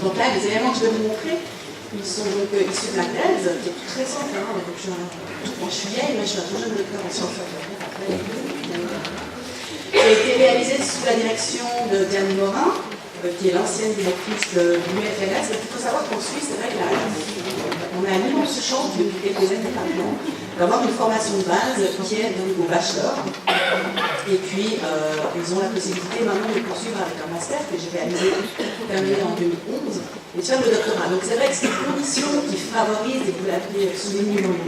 Donc là, les éléments que je vais vous montrer, ils sont donc issus de ma thèse, qui est toute récente. Hein, donc je suis vieille, mais je suis un tout jeune docteur en sciences infirmières. Qui a été réalisée sous la direction de Diane Morin, qui est l'ancienne directrice de l'UFLS. Il faut savoir qu'en Suisse, c'est vrai qu'on a une immense chance depuis quelques années maintenant d'avoir une formation de base qui est donc au bachelor. Et puis, ils ont la possibilité maintenant de poursuivre avec un master que j'ai réalisé, terminé en 2011, et de faire le doctorat. Donc c'est vrai que c'est une condition qui favorise, et vous l'avez souligné dans les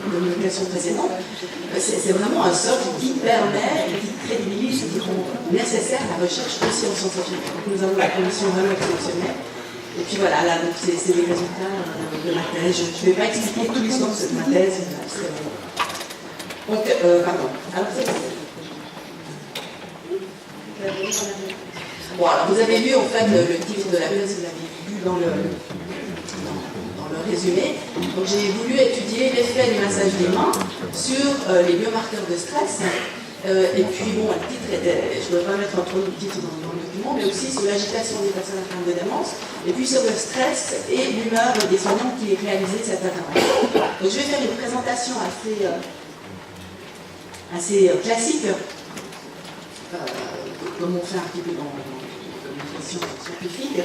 communications précédentes, c'est vraiment un socle qui permet et qui crédibilise et qui rend nécessaire la recherche aussi en sciences infirmières. Donc nous avons la condition vraiment exceptionnelle. Et puis voilà, là, donc c'est les résultats de ma thèse. Je ne vais pas expliquer tout l'histoire de ma thèse. Donc, pardon. Alors, bon, alors vous avez vu en fait le titre de la thèse, vous l'avez vu dans le résumé. Donc j'ai voulu étudier l'effet du massage des mains sur les biomarqueurs de stress. Et puis bon, le titre était, je ne vais pas mettre trop de titres dans le document, mais aussi sur l'agitation des personnes atteintes de démence, et puis sur le stress et l'humeur des soignants qui réalisaient cette intervention. Donc je vais faire une présentation assez classique, comme on fait un petit peu dans les communications scientifiques.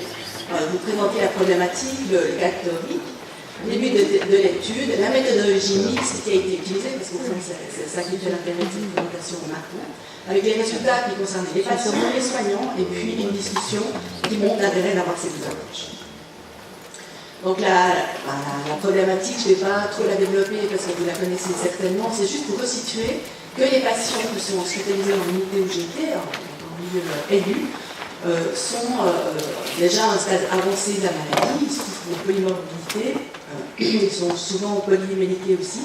Vous présentez la problématique, le cas théorique, le début de l'étude, la méthodologie mixte qui a été utilisée, parce que c'est ça qui fait l'intérêt de cette présentation maintenant, avec les résultats qui concernent les patients, les soignants, et puis une discussion qui montre l'intérêt d'avoir ces deux approches. Donc la problématique, je ne vais pas trop la développer parce que vous la connaissez certainement, c'est juste pour resituer que les patients qui sont hospitalisés en unité UGT, en milieu aigu, sont déjà à un stade avancé de la maladie, ils souffrent de polymorbidité, ils sont souvent polymédiqués aussi,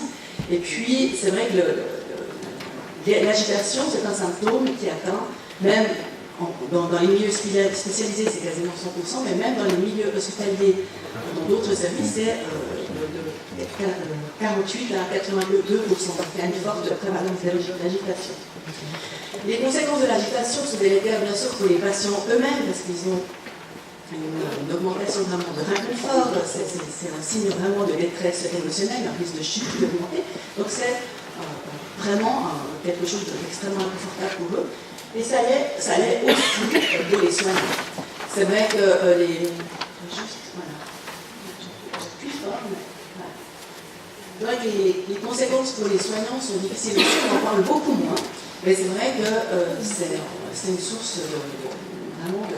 et puis c'est vrai que l'agitation c'est un symptôme qui atteint même dans les milieux spécialisés c'est quasiment 100%, mais même dans les milieux hospitaliers, dans d'autres services c'est de 48 à 82%, donc il y a une forte prévalence d'agitation. Les conséquences de l'agitation sont délétères bien sûr pour les patients eux-mêmes parce qu'ils ont une augmentation vraiment de l'inconfort, c'est un signe vraiment de détresse émotionnelle, un risque de chute, de remontée. Donc c'est vraiment quelque chose d'extrêmement inconfortable pour eux. Et ça l'est aussi pour les soignants. C'est vrai que les conséquences pour les soignants sont difficiles aussi, on en parle beaucoup moins. Mais c'est vrai que c'est une source vraiment de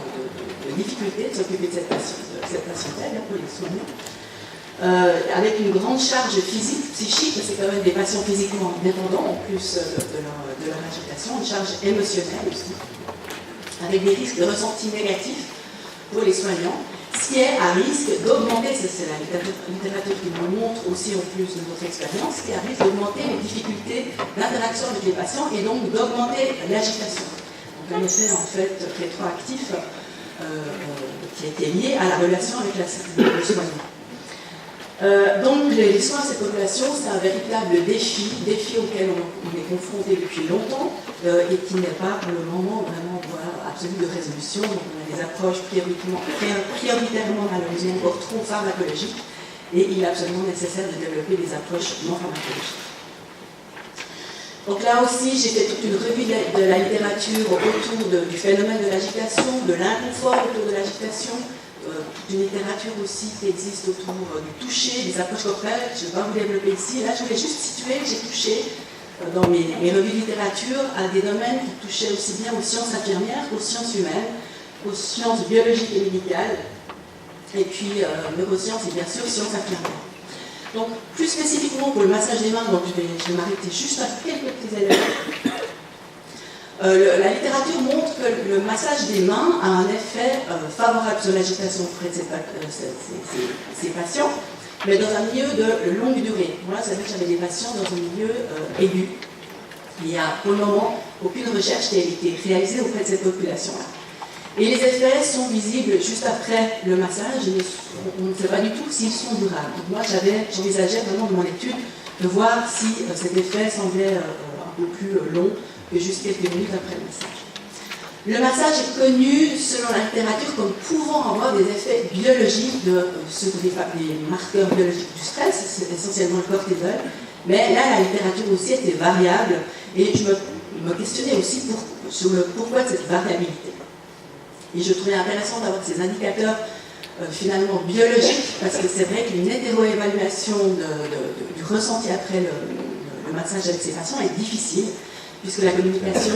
difficulté de s'occuper de cette patientèle pour les soignants. Avec une grande charge physique, psychique, c'est quand même des patients physiquement dépendants en plus de leur agitation, une charge émotionnelle aussi, avec des risques de ressenti négatifs pour les soignants, ce qui est à risque d'augmenter, c'est la littérature qui nous montre aussi en plus de notre expérience, qui est à risque d'augmenter les difficultés d'interaction avec les patients et donc d'augmenter l'agitation. Donc un effet en fait rétroactif qui a été lié à la relation avec le soignant. Donc les soins à cette population, c'est un véritable défi auquel on est confronté depuis longtemps et qui n'est pas pour le moment vraiment absolu de résolution. Donc on a des approches prioritairement malheureusement encore trop pharmacologiques et il est absolument nécessaire de développer des approches non pharmacologiques. Donc là aussi, j'ai fait toute une revue de la littérature autour du phénomène de l'agitation, de l'inconfort autour de l'agitation, toute une littérature aussi qui existe autour du toucher, des approches corporelles, je ne vais pas vous développer ici. Là, je voulais juste situer que j'ai touché dans mes revues de littérature à des domaines qui touchaient aussi bien aux sciences infirmières qu'aux sciences humaines, aux sciences biologiques et médicales, et puis neurosciences et bien sûr sciences infirmières. Donc, plus spécifiquement pour le massage des mains, donc je vais m'arrêter juste à quelques petits éléments. La littérature montre que le massage des mains a un effet favorable sur l'agitation auprès de ces patients, mais dans un milieu de longue durée. Moi, ça veut dire que j'avais des patients dans un milieu aigu. Il n'y a pour le moment aucune recherche qui a été réalisée auprès de cette population-là. Et les effets sont visibles juste après le massage, mais on ne sait pas du tout s'ils sont durables. Donc moi, j'envisageais vraiment dans mon étude de voir si cet effet semblait un peu plus long que juste quelques minutes après le massage. Le massage est connu, selon la littérature, comme pouvant avoir des effets biologiques de des marqueurs biologiques du stress, c'est essentiellement le cortisol, mais là, la littérature aussi était variable, et je me questionnais aussi sur le pourquoi de cette variabilité. Et je trouvais intéressant d'avoir ces indicateurs finalement biologiques, parce que c'est vrai qu'une hétéroévaluation du ressenti après le massage avec ces patients est difficile, puisque la communication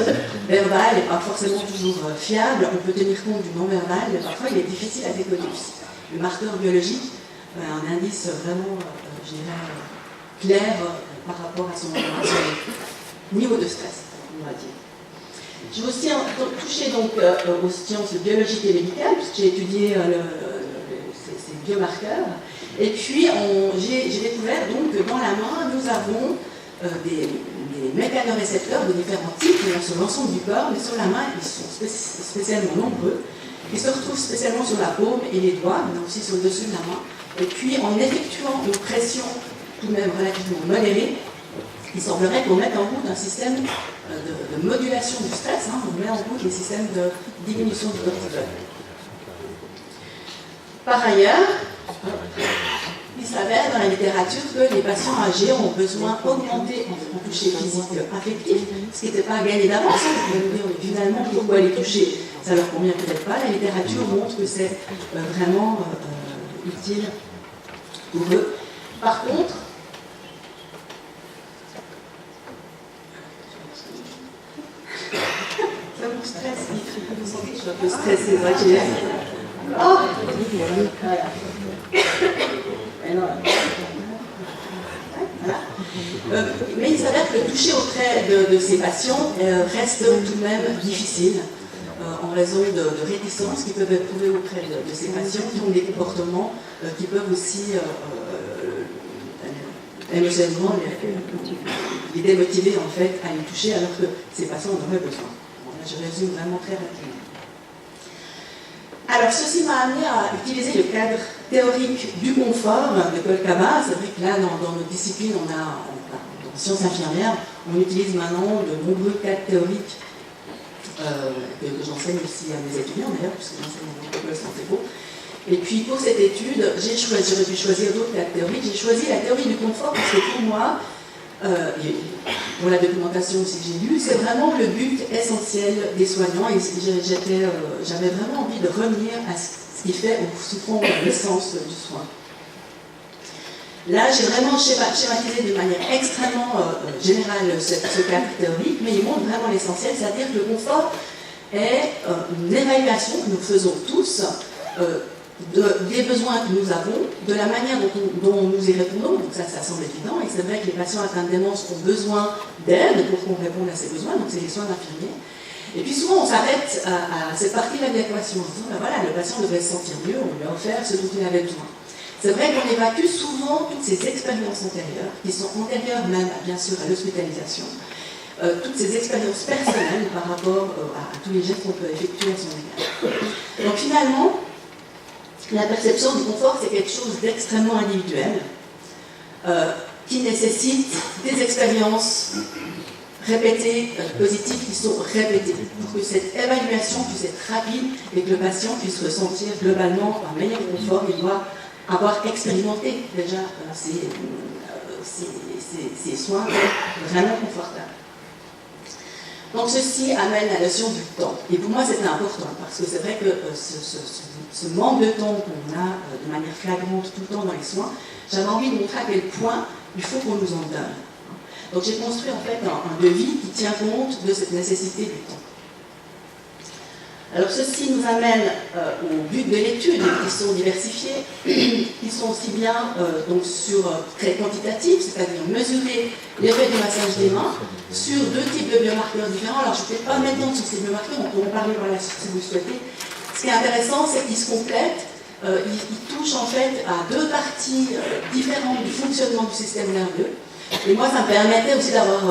verbale n'est pas forcément toujours fiable. On peut tenir compte du non-verbal, mais parfois il est difficile à décoder aussi. Le marqueur biologique, un indice vraiment, je dirais, clair par rapport à son niveau de stress, on va dire. Je vais aussi toucher donc aux sciences biologiques et médicales, puisque j'ai étudié ces biomarqueurs. Et puis, j'ai découvert donc que dans la main, nous avons des mécanorécepteurs de différents types, sur l'ensemble du corps, mais sur la main, ils sont spécialement nombreux. Ils se retrouvent spécialement sur la paume et les doigts, mais aussi sur le dessus de la main. Et puis, en effectuant une pression tout de même relativement modérée, il semblerait qu'on mette en route un système de modulation du stress, on met en route les systèmes de diminution du cortisol. Par ailleurs, il s'avère dans la littérature que les patients âgés ont besoin d'augmenter en toucher physique affectif, ce qui n'était pas gagné d'avance. Vous pouvez me dire, mais finalement, pourquoi les toucher? Ça leur convient peut-être pas. La littérature montre que c'est vraiment utile pour eux. Par contre, ça me stresse. Vous sentez que je suis un peu stressée, c'est vrai que j'ai... Oh voilà. Mais il s'avère que le toucher auprès de ces patients reste tout de même difficile en raison de réticences qui peuvent être trouvées auprès de ces patients qui ont des comportements qui peuvent aussi émotionnellement les démotiver en fait à les toucher alors que ces patients en auraient besoin. Bon, là, je résume vraiment très rapidement. Alors, ceci m'a amené à utiliser le cadre théorique du confort de Kolkaba. C'est vrai que là, dans notre discipline, dans sciences infirmières, on utilise maintenant de nombreux cadres théoriques que j'enseigne aussi à mes étudiants, d'ailleurs, puisque j'enseigne en école santé co. Et puis, pour cette étude, j'aurais pu choisir d'autres cadres théoriques. J'ai choisi la théorie du confort parce que pour moi, et pour la documentation aussi que j'ai lue, c'est vraiment le but essentiel des soignants et j'avais vraiment envie de revenir à ce qui fait au fond l'essence du soin. Là, j'ai vraiment schématisé de manière extrêmement générale ce cadre théorique, mais il montre vraiment l'essentiel, c'est-à-dire que le confort est une évaluation que nous faisons tous des besoins que nous avons, de la manière dont nous y répondons, donc ça semble évident, et c'est vrai que les patients atteints de démence ont besoin d'aide pour qu'on réponde à ces besoins, donc c'est les soins d'infirmiers. Et puis souvent on s'arrête à cette partie-là de l'équation, en disant, ben voilà, le patient devrait se sentir mieux, on lui a offert ce dont il avait besoin. C'est vrai qu'on évacue souvent toutes ces expériences antérieures, qui sont antérieures même, bien sûr, à l'hospitalisation, toutes ces expériences personnelles par rapport à tous les gestes qu'on peut effectuer à son égard. Donc finalement, la perception du confort, c'est quelque chose d'extrêmement individuel, qui nécessite des expériences répétées, positives, qui sont répétées, pour que cette évaluation puisse être rapide et que le patient puisse ressentir globalement un meilleur confort. Il doit avoir expérimenté déjà ces soins vraiment confortables. Donc ceci amène la notion du temps. Et pour moi c'était important parce que c'est vrai que ce manque de temps qu'on a de manière flagrante tout le temps dans les soins, j'avais envie de montrer à quel point il faut qu'on nous en donne. Donc j'ai construit en fait un devis qui tient compte de cette nécessité du temps. Alors ceci nous amène au but de l'étude qui sont diversifiés, qui sont aussi bien donc sur très quantitatifs, c'est-à-dire mesurer l'effet du massage des mains sur deux types de biomarqueurs différents. Alors je ne vais pas maintenant sur ces biomarqueurs, on peut en parler par la suite si vous le souhaitez. Ce qui est intéressant, c'est qu'ils se complètent, ils touchent en fait à deux parties différentes du fonctionnement du système nerveux. Et moi, ça me permettait aussi d'avoir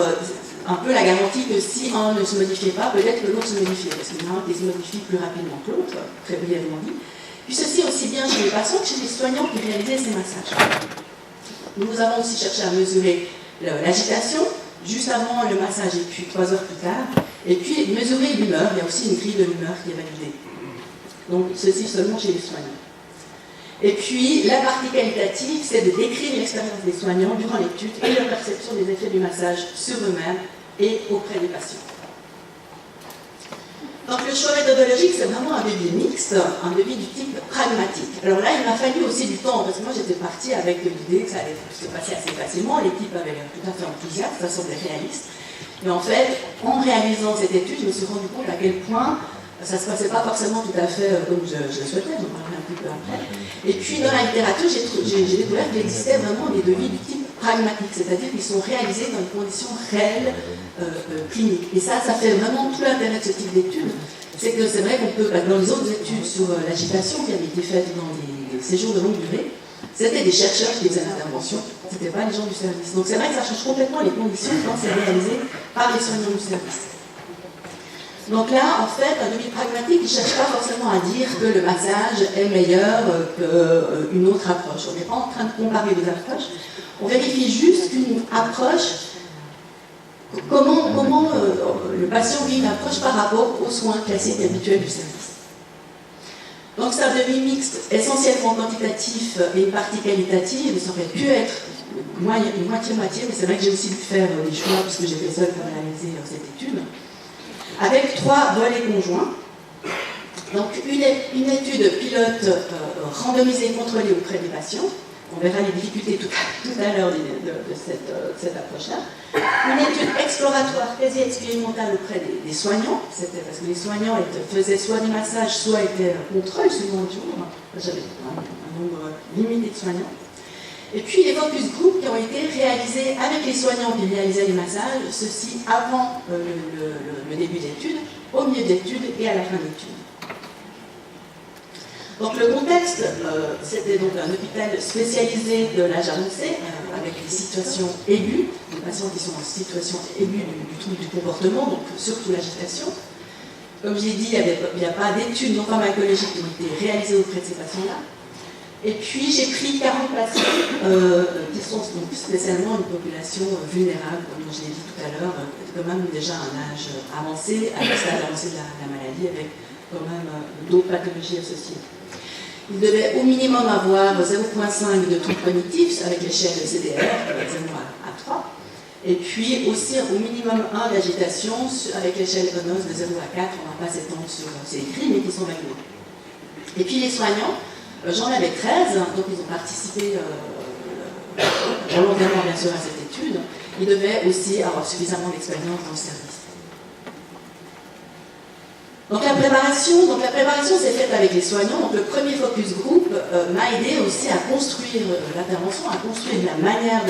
un peu la garantie que si un ne se modifiait pas, peut-être que l'autre se modifiait, parce qu'il y en a un qui se modifie plus rapidement que l'autre, très brièvement dit. Puis ceci aussi bien chez les patients que chez les soignants qui réalisaient ces massages. Nous avons aussi cherché à mesurer l'agitation, juste avant le massage et puis 3 heures plus tard. Et puis, mesurer l'humeur, il y a aussi une grille de l'humeur qui est validée. Donc, ceci seulement chez les soignants. Et puis, la partie qualitative, c'est de décrire l'expérience des soignants durant l'étude et leur perception des effets du massage sur eux-mêmes et auprès des patients. Donc, le choix méthodologique, c'est vraiment un devis mixte, un devis du type pragmatique. Alors là, il m'a fallu aussi du temps, parce que moi, j'étais partie avec l'idée que ça allait se passer assez facilement. L'équipe avait l'air tout à fait enthousiaste, ça semblait réaliste. Et en fait, en réalisant cette étude, je me suis rendu compte à quel point ça ne se passait pas forcément tout à fait comme je le souhaitais, j'en parlerai un petit peu après. Et puis, dans la littérature, j'ai découvert qu'il existait vraiment des devis du type pragmatique, c'est-à-dire qu'ils sont réalisés dans des conditions réelles, cliniques. Et ça fait vraiment tout l'intérêt de ce type d'études. C'est que c'est vrai qu'on peut, dans les autres études sur l'agitation qui avaient été faites dans des séjours de longue durée, c'était des chercheurs qui faisaient l'intervention, ce n'étaient pas les gens du service. Donc c'est vrai que ça change complètement les conditions quand c'est réalisé par les soignants du service. Donc là, en fait, un devis pragmatique, il ne cherche pas forcément à dire que le massage est meilleur qu'une autre approche. On n'est pas en train de comparer deux approches. On vérifie juste qu'une approche, comment le patient vit une approche par rapport aux soins classiques et habituels du service. Donc c'est un devis mixte, essentiellement quantitatif et une partie qualitative. Ça aurait pu être une moitié-moitié, mais c'est vrai que j'ai aussi dû faire des choix puisque j'étais seule pour réaliser cette étude. Avec 3 volets conjoints. Donc une étude pilote randomisée et contrôlée auprès des patients. On verra les difficultés tout à l'heure de cette approche-là. Une étude exploratoire quasi expérimentale auprès des soignants. C'était parce que les soignants faisaient soit des massages, soit étaient contrôle suivant les jours. J'avais un nombre limité de soignants. Et puis les focus group qui ont été réalisés avec les soignants qui réalisaient les massages, ceci avant le début d'études, au milieu d'études et à la fin d'études. Donc le contexte, c'était donc un hôpital spécialisé de l'âge avancé, avec des situations aiguës, des patients qui sont en situation aiguë du trouble du comportement, donc surtout l'agitation. Comme j'ai dit, il n'y a pas d'études non pharmacologiques qui ont été réalisées auprès de ces patients-là. Et puis j'ai pris 40 patients qui sont donc spécialement une population vulnérable, comme je l'ai dit tout à l'heure, quand même déjà un âge avancé, à un stade avancé de la maladie, avec quand même d'autres pathologies associées. Il devait au minimum avoir 0,5 de troubles cognitifs avec l'échelle CDR, 0 à 3. Et puis aussi au minimum 1 d'agitation avec l'échelle ENOS de 0 à 4. On ne va pas s'étendre sur ces écrits, mais qui sont validés. Et puis les soignants, j'en avais 13, donc ils ont participé volontairement bien sûr à cette étude. Ils devaient aussi avoir suffisamment d'expérience dans le service. Donc la préparation s'est faite avec les soignants. Donc le premier focus group m'a aidé aussi à construire l'intervention, à construire la manière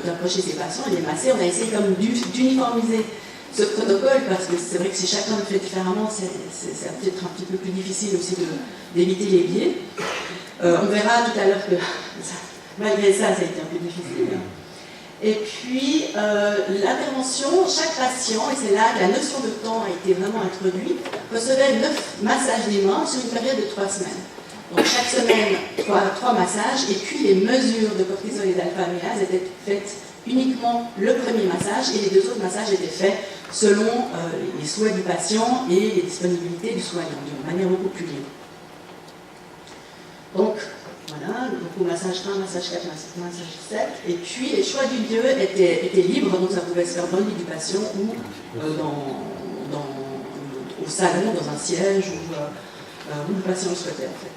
d'approcher ces patients et les masser. On a essayé comme d'uniformiser ce protocole parce que c'est vrai que si chacun le fait différemment, c'est peut-être un petit peu plus difficile aussi d'éviter les biais. On verra tout à l'heure que malgré ça, ça a été un peu difficile. Et puis, l'intervention, chaque patient, et c'est là que la notion de temps a été vraiment introduite, recevait 9 massages des mains sur une période de 3 semaines. Donc, chaque semaine, 3 massages, et puis les mesures de cortisol et d'alpha-amylase étaient faites uniquement le premier massage, et les 2 autres massages étaient faits selon les souhaits du patient et les disponibilités du soignant, de manière beaucoup plus libre. Donc, voilà, donc au massage 1, massage 4, massage 7, et puis les choix du lieu étaient libres, donc ça pouvait se faire dans le lit du patient ou au salon, dans un siège, où le patient le souhaitait en fait.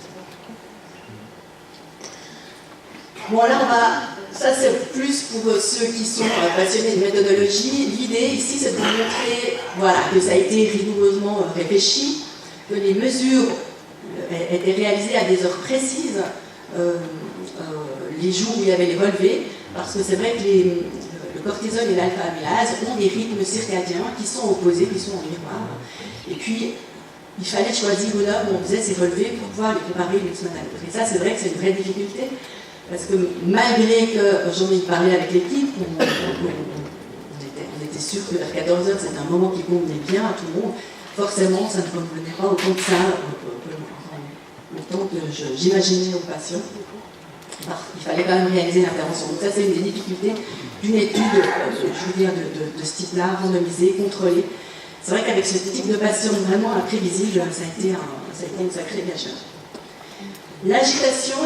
Bon là, ça c'est plus pour ceux qui sont passionnés de méthodologie. L'idée ici c'est de vous montrer que ça a été rigoureusement réfléchi, que les mesures étaient réalisées à des heures précises, les jours où il y avait les relevés, parce que c'est vrai que le cortisol et l'alpha-amylase ont des rythmes circadiens qui sont opposés, qui sont en miroir. Et puis, il fallait choisir une heure où on faisait ces relevés pour pouvoir les comparer d'une semaine à l'autre. Et ça, c'est vrai que c'est une vraie difficulté, parce que malgré que j'en ai parlé avec l'équipe, on était sûr que vers 14h, c'était un moment qui convenait bien à tout le monde. Forcément, ça ne convenait pas autant que ça, autant que j'imaginais aux patients. Il fallait quand même réaliser l'intervention. Donc ça, c'est une des difficultés d'une étude, de ce type-là, randomisée, contrôlée. C'est vrai qu'avec ce type de patient vraiment imprévisible, ça a été une sacrée gageure. L'agitation,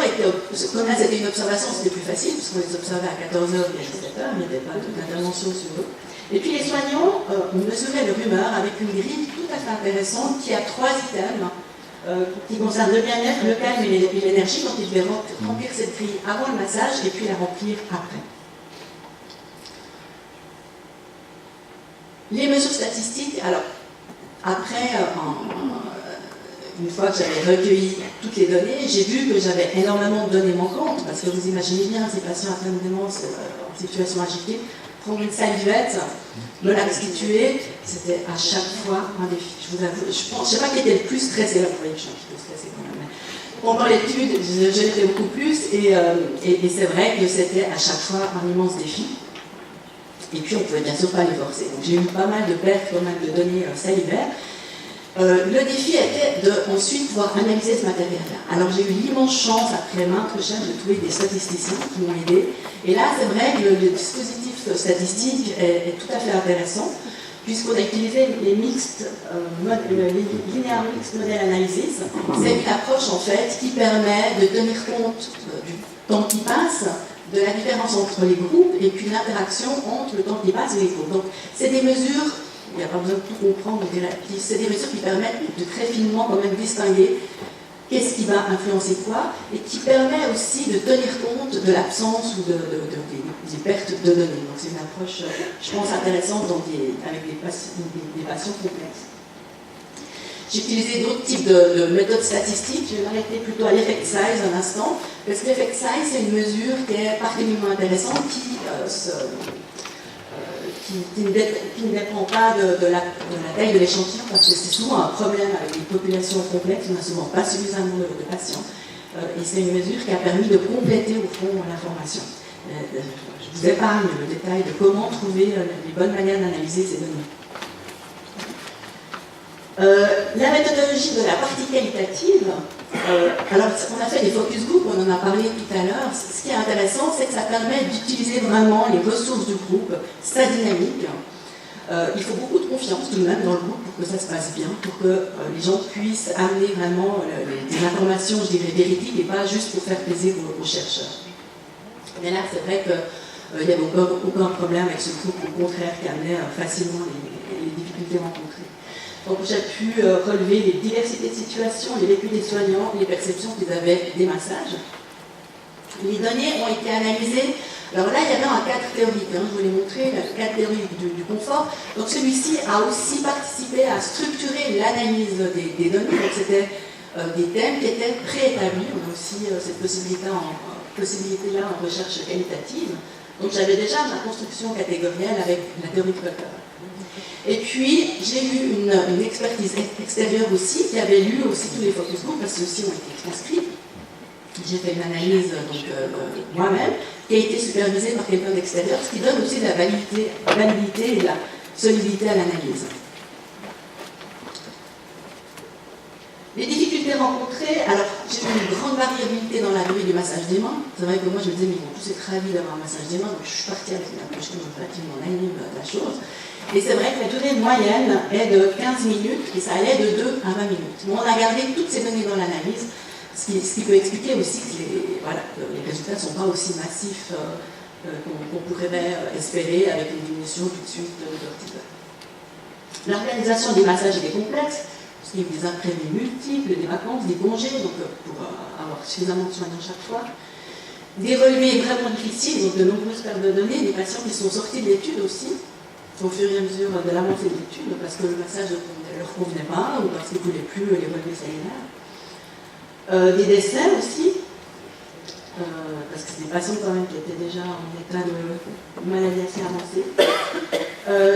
comme là c'était une observation, c'était plus facile, puisqu'on les observait à 14h et à 17h, il n'y avait pas d'intervention sur eux. Et puis les soignants mesuraient leur humeur avec une grille tout à fait intéressante qui a 3 items qui concernent le bien-être, le calme et l'énergie. Donc ils devaient remplir cette grille avant le massage et puis la remplir après. Les mesures statistiques, alors après, une fois que j'avais recueilli toutes les données, j'ai vu que j'avais énormément de données manquantes, parce que vous imaginez bien ces patients atteints de démence en situation agitée, prendre une salivette, me la restituer, c'était à chaque fois un défi. Je vous avoue, je ne sais pas qui était le plus stressé, là vous voyez que je suis un petit peu stressée quand même. Pendant l'étude, je l'étais beaucoup plus, et c'est vrai que c'était à chaque fois un immense défi. Et puis on ne pouvait bien sûr pas les forcer. Donc j'ai eu pas mal de pertes, pas mal de données salivaires. Le défi était de ensuite pouvoir analyser ce matériel-là. Alors j'ai eu l'immense chance, après maintes recherches, de trouver des statisticiens qui m'ont aidé. Et là, c'est vrai que le dispositif statistique est tout à fait intéressant, puisqu'on a utilisé les linear mixed model analysis. C'est une approche en fait qui permet de tenir compte du temps qui passe, de la différence entre les groupes et puis l'interaction entre le temps qui passe et les groupes. Donc c'est des mesures, il n'y a pas besoin de tout comprendre, c'est des mesures qui permettent de très finement quand même distinguer qu'est-ce qui va influencer quoi, et qui permet aussi de tenir compte de l'absence ou des pertes de données. Donc c'est une approche, je pense, intéressante avec des patients complexes. J'ai utilisé d'autres types de méthodes statistiques. Je vais m'arrêter plutôt à l'effect size un instant, parce que l'effect size, c'est une mesure qui est particulièrement intéressante, qui ne dépend pas de la taille de l'échantillon, parce que c'est souvent un problème avec les populations complexes, on n'a souvent pas suffisamment de patients. Et c'est une mesure qui a permis de compléter au fond l'information. Je vous épargne le détail de comment trouver les bonnes manières d'analyser ces données. La méthodologie de la partie qualitative, alors on a fait des focus group, on en a parlé tout à l'heure. Ce qui est intéressant, c'est que ça permet d'utiliser vraiment les ressources du groupe, sa dynamique. Il faut beaucoup de confiance tout de même dans le groupe pour que ça se passe bien, pour que les gens puissent amener vraiment des informations, je dirais, véridiques et pas juste pour faire plaisir aux chercheurs. Mais là, c'est vrai qu'il n'y avait aucun problème avec ce groupe, au contraire, qui amenait facilement les difficultés rencontrées. Donc j'ai pu relever les diversités de situations, les vécus des soignants, les perceptions qu'ils avaient des massages. Les données ont été analysées. Alors là, il y avait un cadre théorique, je vous l'ai montré, le cadre théorique du confort. Donc celui-ci a aussi participé à structurer l'analyse des données. Donc c'était des thèmes qui étaient préétablis. On a aussi cette possibilité-là en recherche qualitative. Donc j'avais déjà ma construction catégorielle avec la théorie de Clutter. Et puis, j'ai eu une expertise extérieure aussi, qui avait lu aussi tous les focus group, parce que ceux-ci ont été transcrits. J'ai fait une analyse moi-même, qui a été supervisée par quelqu'un d'extérieur, ce qui donne aussi de la validité et de la solidité à l'analyse. Les difficultés rencontrées, alors j'ai eu une grande variabilité dans la durée du massage des mains. C'est vrai que moi je me disais, mais ils vont tous être ravis d'avoir un massage des mains, donc je suis partie avec une approche relativement naïve de la chose. Et c'est vrai que la durée moyenne est de 15 minutes et ça allait de 2 à 20 minutes. Mais on a gardé toutes ces données dans l'analyse, ce qui peut expliquer aussi que les résultats ne sont pas aussi massifs qu'on pourrait espérer avec une diminution tout de suite de l'orthidole. L'organisation des massages est complexe, parce qu'il y a des imprévus multiples, des vacances, des congés, donc pour avoir suffisamment de soignants chaque fois. Des relevés vraiment difficiles, donc de nombreuses pertes de données, des patients qui sont sortis de l'étude aussi, au fur et à mesure de l'avancée de l'étude, parce que le massage ne leur convenait pas, ou parce qu'ils ne voulaient plus les relevés salivaires. Des décès aussi, parce que c'est des patients quand même qui étaient déjà en état de maladie assez avancée.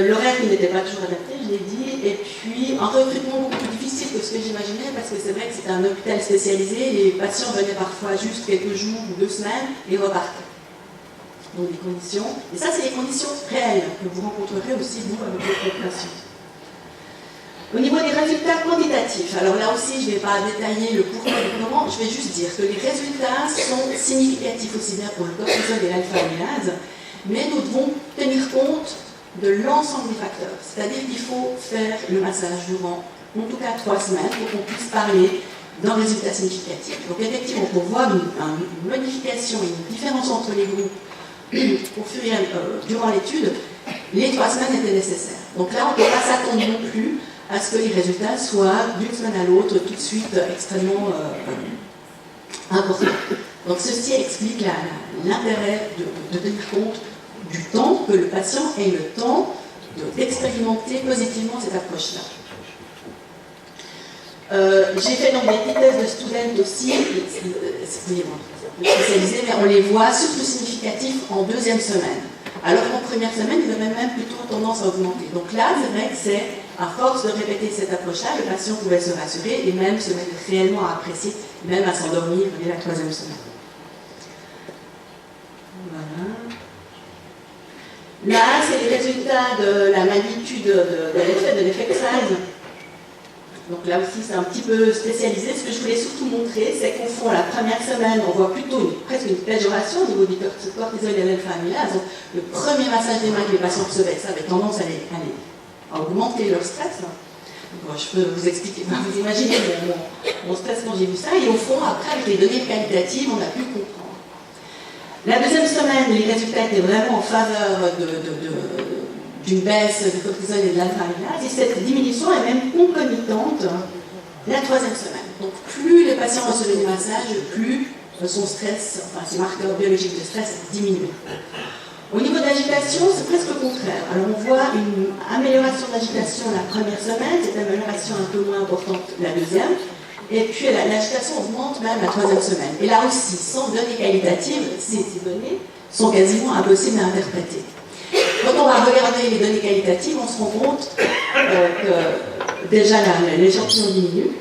L'horaire qui n'était pas toujours adapté, je l'ai dit, et puis un recrutement beaucoup plus difficile que ce que j'imaginais, parce que c'est vrai que c'était un hôpital spécialisé, les patients venaient parfois juste quelques jours ou 2 semaines et repartaient. Donc des conditions, et ça c'est les conditions réelles que vous rencontrerez aussi vous avec votre patient. Au niveau des résultats quantitatifs, alors là aussi je ne vais pas détailler le pourquoi du comment, je vais juste dire que les résultats sont significatifs aussi bien pour le cortisol et l'alpha-amylase, mais nous devons tenir compte de l'ensemble des facteurs. C'est-à-dire qu'il faut faire le massage durant, en tout cas 3 semaines, pour qu'on puisse parler d'un résultat significatif. Donc effectivement, pour voir une modification et une différence entre les groupes durant l'étude, les 3 semaines étaient nécessaires. Donc là, on ne peut pas s'attendre non plus à ce que les résultats soient d'une semaine à l'autre tout de suite extrêmement importants. Donc ceci explique l'intérêt de tenir compte du temps, que le patient ait le temps d'expérimenter positivement cette approche-là. J'ai fait donc des petites tests de students aussi, excusez-moi, spécialisés, mais on les voit surtout significatifs en 2e semaine. Alors qu'en 1re semaine, ils avaient même plutôt tendance à augmenter. Donc là, c'est vrai que c'est à force de répéter cette approche-là, le patient pouvait se rassurer et même se mettre réellement à apprécier, même à s'endormir dès la 3e semaine. Voilà. Là, c'est les résultats de la magnitude de l'effet size. Donc là aussi, c'est un petit peu spécialisé. Ce que je voulais surtout montrer, c'est qu'au fond, la 1re semaine, on voit plutôt presque une péjoration au niveau du cortisol et de l'alpha-amylase. Donc, le premier massage des mains que les patients recevaient, ça avait tendance à augmenter leur stress. Donc, je peux vous expliquer, vous imaginez mon stress quand j'ai vu ça. Et au fond, après, avec les données qualitatives, on a pu comprendre. La 2e semaine, les résultats étaient vraiment en faveur d'une baisse du cortisol et de l'alpha-amylase, et cette diminution est même concomitante la 3e semaine. Donc plus les patients recevaient du massage, plus son stress, enfin ses marqueurs biologiques de stress diminuaient. Au niveau de l'agitation, c'est presque le contraire. Alors on voit une amélioration de l'agitation la 1re semaine, cette amélioration un peu moins importante la 2e, et puis l'agitation augmente même la 3e semaine. Et là aussi, sans données qualitatives, ces données sont quasiment impossibles à interpréter. Quand on va regarder les données qualitatives, on se rend compte que déjà l'échantillon diminue.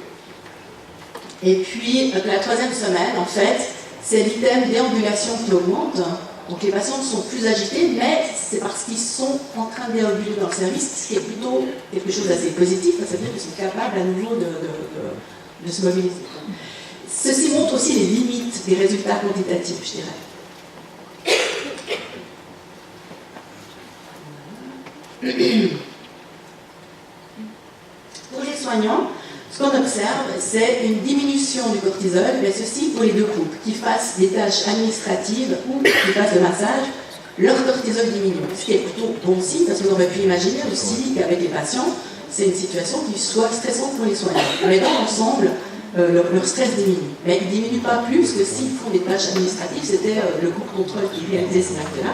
Et puis la 3e semaine, en fait, c'est l'item déambulation qui augmente. Donc les patients sont plus agités, mais c'est parce qu'ils sont en train de déambuler dans le service, ce qui est plutôt quelque chose d'assez positif, c'est-à-dire qu'ils sont capables à nouveau de se mobiliser. Ceci montre aussi les limites des résultats quantitatifs, je dirais. Pour les soignants, ce qu'on observe, c'est une diminution du cortisol, mais ceci pour les deux groupes, qui fassent des tâches administratives ou qui fassent le massage, leur cortisol diminue. Ce qui est plutôt bon signe, parce qu'on aurait pu imaginer aussi qu'avec les patients, c'est une situation qui soit stressante pour les soignants. Mais dans l'ensemble, leur stress diminue. Mais il ne diminue pas plus que s'ils font des tâches administratives, c'était le groupe contrôle qui réalisait ces actes-là.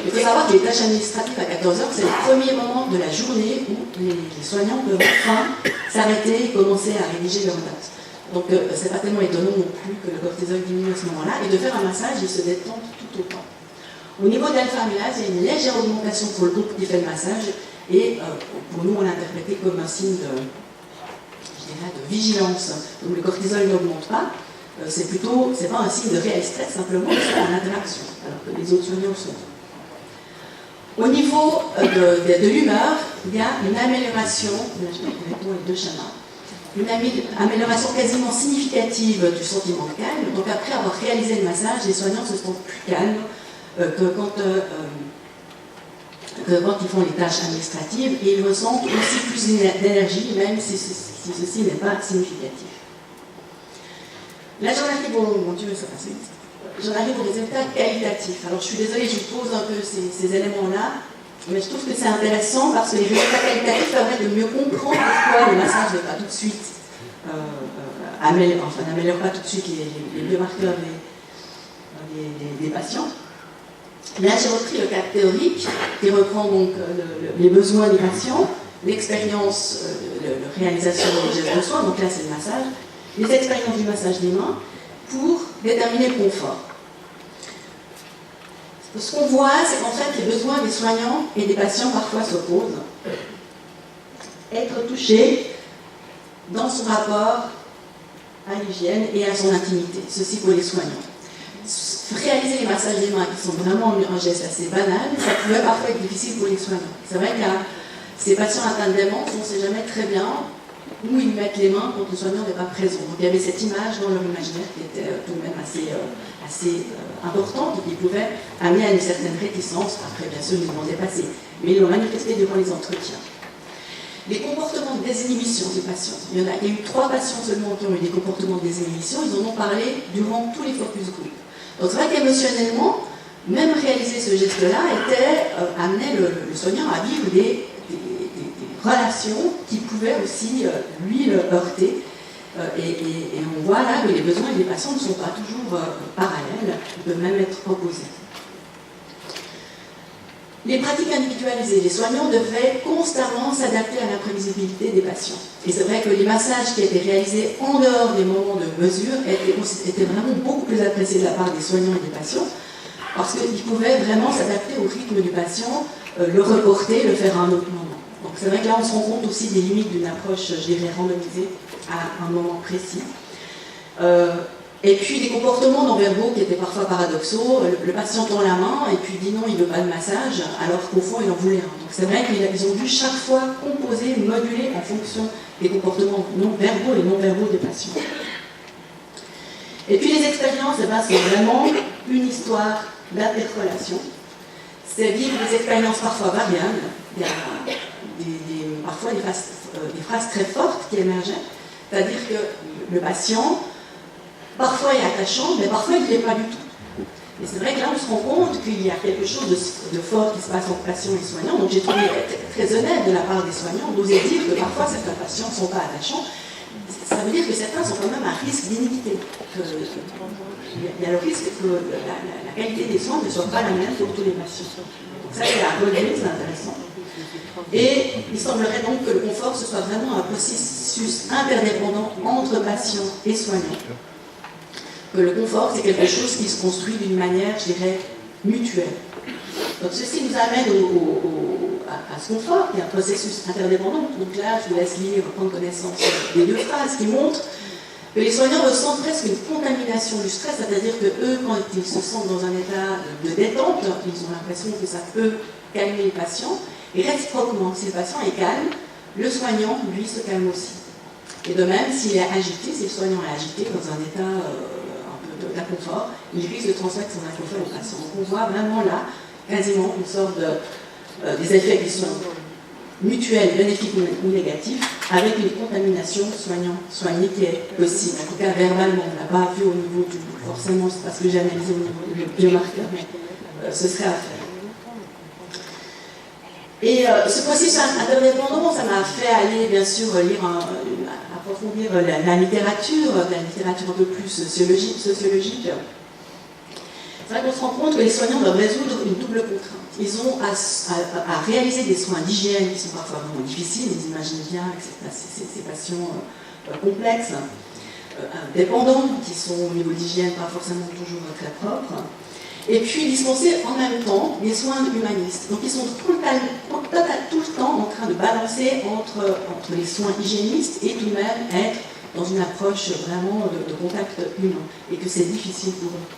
Il faut savoir que les tâches administratives à 14 heures, c'est le premier moment de la journée où les soignants peuvent enfin s'arrêter et commencer à rédiger leurs notes. Donc c'est pas tellement étonnant non plus que le cortisol diminue à ce moment-là, et de faire un massage, ils se détendent tout autant. Au niveau de l'alpha-amylase, il y a une légère augmentation pour le groupe qui fait le massage, et pour nous, on l'a interprété comme un signe de vigilance. Donc le cortisol n'augmente pas, c'est pas un signe de réel stress, simplement c'est en interaction, alors que les autres soignants sont. Au niveau de l'humeur, il y a une amélioration, là je mets directement les deux schémas, une amélioration quasiment significative du sentiment de calme. Donc après avoir réalisé le massage, les soignants se sentent plus calmes que quand ils font les tâches administratives, et ils ressentent aussi plus d'énergie, même si ceci n'est pas significatif. Là, j'en arrive aux résultats qualitatifs. Alors, je suis désolée, je vous pose un peu ces éléments-là, mais je trouve que c'est intéressant parce que les résultats qualitatifs permettent de mieux comprendre pourquoi le massage n'est pas tout de suite, n'améliore pas tout de suite les biomarqueurs des patients. Là, j'ai repris le cadre théorique qui reprend donc les besoins des patients, l'expérience de réalisation des gestes de soins, donc là c'est le massage, les expériences du massage des mains pour déterminer le confort. Ce qu'on voit, c'est qu'en fait les besoins des soignants et des patients parfois s'opposent. Être touché dans son rapport à l'hygiène et à son intimité, ceci pour les soignants. Réaliser les massages des mains qui sont vraiment un geste assez banal, ça pouvait parfois être difficile pour les soignants. C'est vrai que ces patients atteints de démence, on ne sait jamais très bien où ils mettent les mains quand le soignant n'est pas présent. Donc il y avait cette image dans leur imaginaire qui était tout de même assez importantes qui pouvaient amener à une certaine réticence. Après, bien sûr, ils l'ont dépassé, mais ils l'ont manifesté durant les entretiens. Les comportements de désinhibition des patients. Il y a eu 3 patients seulement qui ont eu des comportements de désinhibition. Ils en ont parlé durant tous les focus group. Donc c'est vrai qu'émotionnellement, même réaliser ce geste-là amenait le soignant à vivre des relations qui pouvaient aussi lui le heurter. Et on voit là que les besoins des patients ne sont pas toujours parallèles, ils peuvent même être opposés. Les pratiques individualisées, les soignants devaient constamment s'adapter à l'imprévisibilité des patients. Et c'est vrai que les massages qui étaient réalisés en dehors des moments de mesure étaient vraiment beaucoup plus appréciés de la part des soignants et des patients, parce qu'ils pouvaient vraiment s'adapter au rythme du patient, le reporter, le faire à un autre moment. Donc c'est vrai que là on se rend compte aussi des limites d'une approche, je dirais, randomisée à un moment précis. Et puis des comportements non-verbaux qui étaient parfois paradoxaux. Le patient tend la main et puis dit non, il ne veut pas de massage, alors qu'au fond il en voulait un. Donc c'est vrai qu'ils ont dû chaque fois composer, moduler en fonction des comportements non-verbaux et non-verbaux des patients. Et puis les expériences, c'est vraiment une histoire d'interrelation. C'est vivre des expériences parfois variables. Il y a parfois des phrases très fortes qui émergeaient. C'est-à-dire que le patient, parfois il est attachant, mais parfois il ne l'est pas du tout. Et c'est vrai que là on se rend compte qu'il y a quelque chose de fort qui se passe entre patient et soignant. Donc j'ai trouvé très honnête de la part des soignants d'oser dire que parfois certains patients ne sont pas attachants. Ça veut dire que certains sont quand même à risque d'iniquité. Il y a le risque que la qualité des soins ne soit pas la même pour tous les patients. Donc ça c'est à relever, c'est intéressant. Et il semblerait donc que le confort ce soit vraiment un processus interdépendant entre patients et soignants. Que le confort c'est quelque chose qui se construit d'une manière, je dirais, mutuelle. Donc ceci nous amène à ce confort, qui est un processus interdépendant. Donc là, je vous laisse lire, prendre connaissance des 2 phrases qui montrent que les soignants ressentent presque une contamination du stress, c'est-à-dire que eux, quand ils se sentent dans un état de détente, ils ont l'impression que ça peut calmer le patient. Et réciproquement, si le patient est calme, le soignant, lui, se calme aussi. Et de même, s'il est agité, si le soignant est agité dans un état un peu d'inconfort, il risque de transmettre son inconfort au patient. Donc on voit vraiment là, quasiment une sorte des effets qui sont mutuels, bénéfiques ou négatifs, avec une contamination soignant-soigné qui est possible. En tout cas, verbalement, on ne l'a pas vu au niveau du... Forcément, c'est parce que j'ai analysé au niveau du biomarqueur, mais ce serait à faire. Et ce processus interdépendant, ça m'a fait aller, bien sûr, approfondir la littérature un peu plus sociologique. C'est vrai qu'on se rend compte que les soignants doivent résoudre une double contrainte. Ils ont à réaliser des soins d'hygiène qui sont parfois vraiment difficiles, vous imaginez bien que ces patients complexes, dépendants, qui sont au niveau d'hygiène pas forcément toujours très propres, et puis dispenser en même temps des soins humanistes. Donc ils sont tout le temps en train de balancer entre les soins hygiénistes et tout de même être dans une approche vraiment de contact humain, et que c'est difficile pour eux.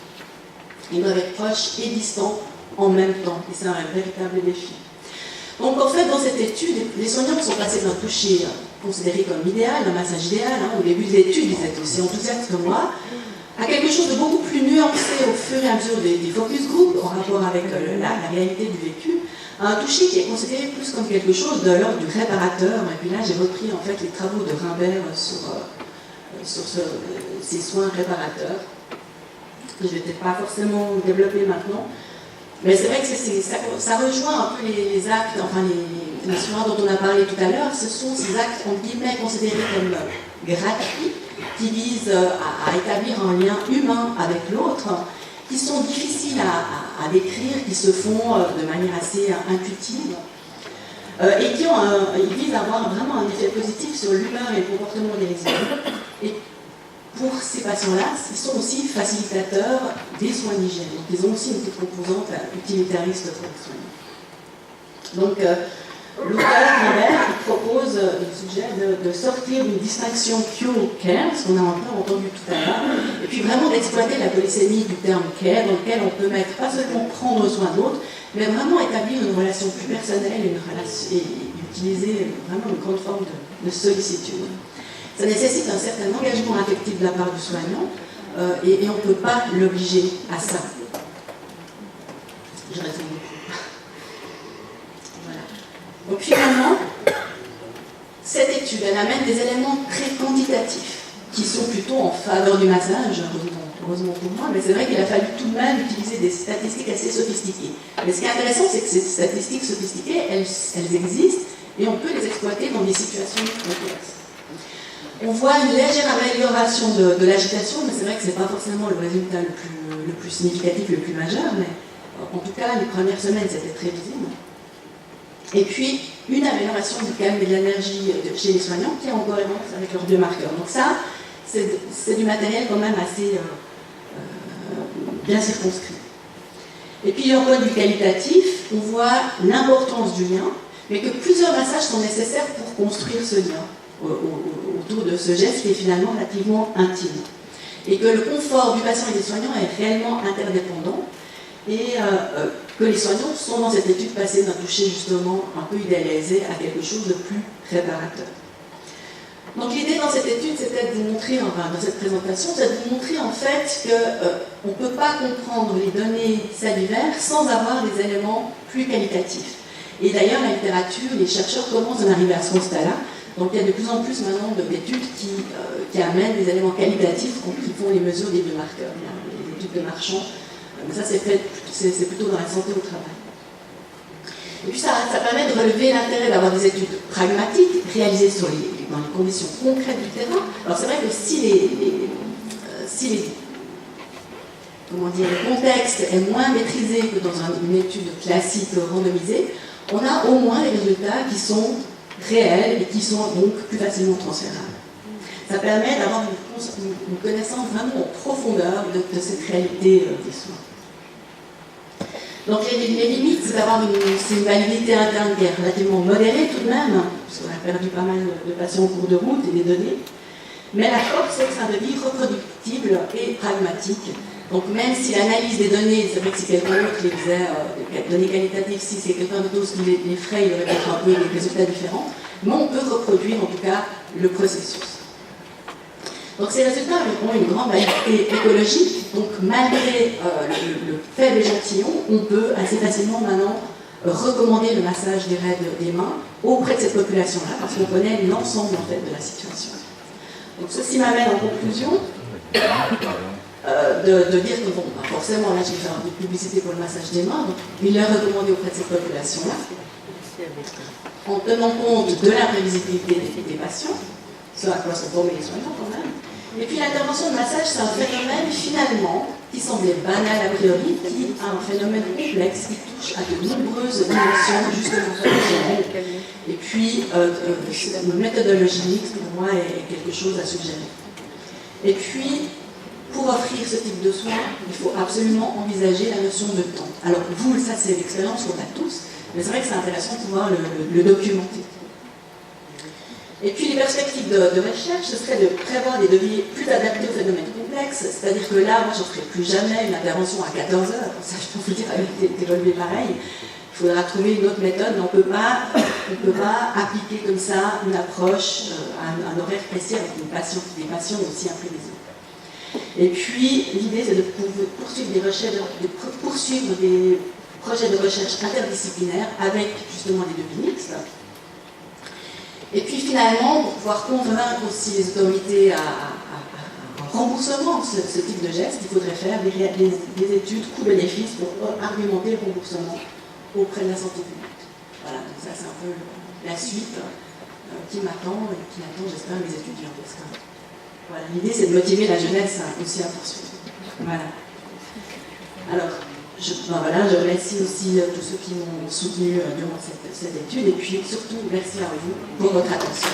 Ils doivent être proches et distants en même temps, et c'est un véritable défi. Donc en fait, dans cette étude, les soignants sont passés d'un toucher considéré comme idéal, d'un massage idéal, au début de l'étude, ils étaient aussi enthousiastes que moi, à quelque chose de beaucoup plus nuancé au fur et à mesure des focus group, en rapport avec la réalité du vécu, à un toucher qui est considéré plus comme quelque chose de l'ordre du réparateur. Et puis là, j'ai repris en fait les travaux de Rimbert sur ces soins réparateurs. Je ne vais peut-être pas forcément développer maintenant, mais c'est vrai que ça rejoint un peu les actes, enfin les soins dont on a parlé tout à l'heure. Ce sont ces actes, entre guillemets, considérés comme gratuits, qui visent à établir un lien humain avec l'autre, qui sont difficiles à décrire, qui se font de manière assez intuitive, et qui visent à avoir vraiment un effet positif sur l'humeur et le comportement des résidents. Et pour ces patients-là, ils sont aussi facilitateurs des soins d'hygiène. Donc ils ont aussi une petite composante utilitariste pour les soins. Donc l'auteur Rimbert propose, il suggère de sortir d'une distinction cure-care, ce qu'on a un peu entendu tout à l'heure, et puis vraiment d'exploiter la polysémie du terme care, dans lequel on peut mettre pas seulement prendre soin de l'autre, mais vraiment établir une relation plus personnelle et utiliser vraiment une grande forme de sollicitude. Ça nécessite un certain engagement affectif de la part du soignant, et on ne peut pas l'obliger à ça. Donc finalement, cette étude, elle amène des éléments très quantitatifs qui sont plutôt en faveur du massage, heureusement pour moi, mais c'est vrai qu'il a fallu tout de même utiliser des statistiques assez sophistiquées. Mais ce qui est intéressant, c'est que ces statistiques sophistiquées, elles existent et on peut les exploiter dans des situations complexes. On voit une légère amélioration de l'agitation, mais c'est vrai que ce n'est pas forcément le résultat le plus significatif, le plus majeur, mais en tout cas, les premières semaines, c'était très visible. Et puis, une amélioration du calme et de l'énergie chez les soignants qui est en cohérence avec leurs biomarqueurs. Donc ça, c'est du matériel quand même assez bien circonscrit. Et puis, d'un point de vue qualitatif, on voit l'importance du lien, mais que plusieurs massages sont nécessaires pour construire ce lien autour de ce geste qui est finalement relativement intime. Et que le confort du patient et des soignants est réellement interdépendant, et que les soignants sont dans cette étude passée d'un toucher justement un peu idéalisé à quelque chose de plus réparateur. Donc l'idée dans cette étude, c'était de vous montrer, enfin dans cette présentation, c'est de vous montrer en fait qu'on ne peut pas comprendre les données salivaires sans avoir des éléments plus qualitatifs. Et d'ailleurs, la littérature, les chercheurs commencent à arriver à ce constat-là. Donc il y a de plus en plus maintenant d'études qui amènent des éléments qualitatifs qui font les mesures des biomarqueurs. Les études de Marchand, mais ça c'est plutôt dans la santé au travail. Et puis ça permet de relever l'intérêt d'avoir des études pragmatiques réalisées dans les conditions concrètes du terrain. Alors c'est vrai que si le contexte est moins maîtrisé que dans une étude classique randomisée, on a au moins des résultats qui sont réels et qui sont donc plus facilement transférables. Ça permet d'avoir une connaissance vraiment en profondeur de cette réalité des soins. Donc les limites, c'est d'avoir une validité interne qui est relativement modérée tout de même, parce qu'on a perdu pas mal de patients au cours de route et des données. Mais la force, c'est que ça devient reproductible et pragmatique. Donc même si l'analyse des données, c'est vrai que si quelqu'un d'autre les faisait, les données qualitatives, si c'est quelqu'un d'autre qui les ferait, il y aurait peut-être un peu des résultats différents. Mais on peut reproduire en tout cas le processus. Donc ces résultats ont une grande validité écologique, donc malgré le faible échantillon, on peut assez facilement maintenant recommander le massage des raies des mains auprès de cette population-là, parce qu'on connaît l'ensemble en fait de la situation. Donc ceci m'amène en conclusion de dire que bon, forcément là je vais faire un peu de publicité pour le massage des mains, donc il est recommandé auprès de cette population-là, en tenant compte de l'imprévisibilité des patients, ce à quoi sont formés les soignants quand même. Et puis l'intervention de massage, c'est un phénomène finalement qui semblait banal a priori, qui a un phénomène complexe qui touche à de nombreuses dimensions justement fonctionnelles. Et puis une méthodologie mixte pour moi est quelque chose à suggérer. Et puis pour offrir ce type de soins, il faut absolument envisager la notion de temps. Alors vous, ça c'est l'expérience qu'on a tous, mais c'est vrai que c'est intéressant de pouvoir le documenter. Et puis les perspectives de recherche, ce serait de prévoir des devis plus adaptés aux phénomènes complexes, c'est-à-dire que là, moi je ne ferai plus jamais une intervention à 14 heures, ça je peux vous dire avec des relevés pareils. Il faudra trouver une autre méthode, mais on ne peut pas appliquer comme ça une approche à un horaire précis avec des patients aussi imprévisibles. Et puis l'idée c'est de poursuivre des projets de recherche interdisciplinaires avec justement des devis mixtes. Et puis finalement, pour pouvoir convaincre aussi les autorités à un remboursement de ce type de geste, il faudrait faire des études coût-bénéfice pour argumenter le remboursement auprès de la santé publique. Voilà, donc ça c'est un peu la suite qui m'attend et qui attend, j'espère, les étudiants. Parce que, voilà, l'idée c'est de motiver la jeunesse aussi à poursuivre. Voilà. Alors, je remercie aussi tous ceux qui m'ont soutenu durant cette étude et puis surtout merci à vous pour votre attention.